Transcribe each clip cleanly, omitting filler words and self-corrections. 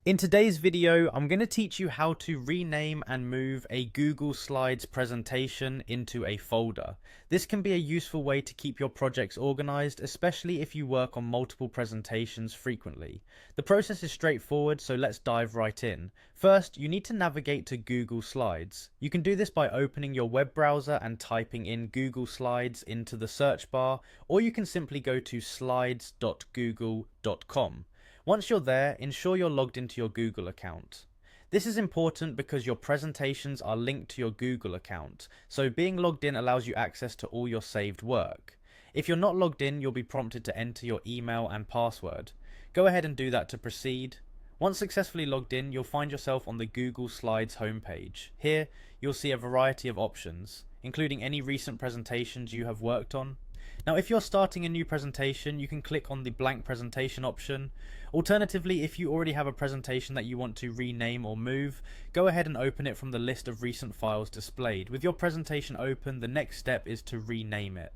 In today's video, I'm going to teach you how to rename and move a Google Slides presentation into a folder. This can be a useful way to keep your projects organized, especially if you work on multiple presentations frequently. The process is straightforward, so let's dive right in. First, you need to navigate to Google Slides. You can do this by opening your web browser and typing in Google Slides into the search bar, or you can simply go to slides.google.com. Once you're there, ensure you're logged into your Google account. This is important because your presentations are linked to your Google account, so being logged in allows you access to all your saved work. If you're not logged in, you'll be prompted to enter your email and password. Go ahead and do that to proceed. Once successfully logged in, you'll find yourself on the Google Slides homepage. Here, you'll see a variety of options, including any recent presentations you have worked on. Now, if you're starting a new presentation, you can click on the blank presentation option. Alternatively, if you already have a presentation that you want to rename or move, go ahead and open it from the list of recent files displayed. With your presentation open, the next step is to rename it.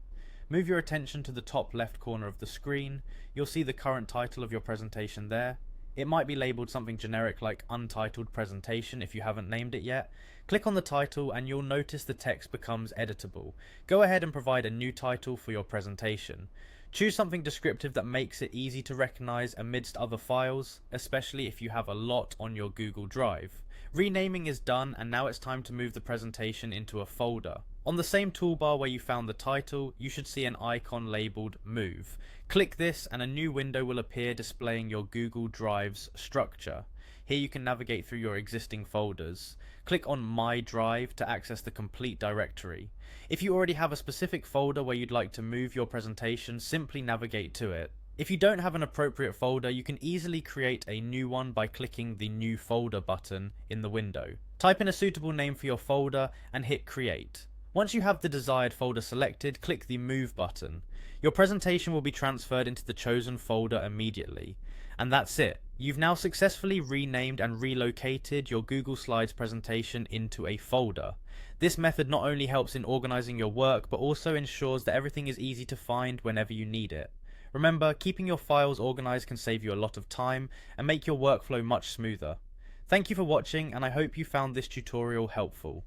Move your attention to the top left corner of the screen. You'll see the current title of your presentation there. It might be labeled something generic like Untitled Presentation if you haven't named it yet. Click on the title and you'll notice the text becomes editable. Go ahead and provide a new title for your presentation. Choose something descriptive that makes it easy to recognize amidst other files, especially if you have a lot on your Google Drive. Renaming is done, and now it's time to move the presentation into a folder. On the same toolbar where you found the title, you should see an icon labeled Move. Click this and a new window will appear displaying your Google Drive's structure. Here you can navigate through your existing folders. Click on My Drive to access the complete directory. If you already have a specific folder where you'd like to move your presentation, simply navigate to it. If you don't have an appropriate folder, you can easily create a new one by clicking the New Folder button in the window. Type in a suitable name for your folder and hit Create. Once you have the desired folder selected, click the Move button. Your presentation will be transferred into the chosen folder immediately. And that's it. You've now successfully renamed and relocated your Google Slides presentation into a folder. This method not only helps in organizing your work, but also ensures that everything is easy to find whenever you need it. Remember, keeping your files organized can save you a lot of time and make your workflow much smoother. Thank you for watching, and I hope you found this tutorial helpful.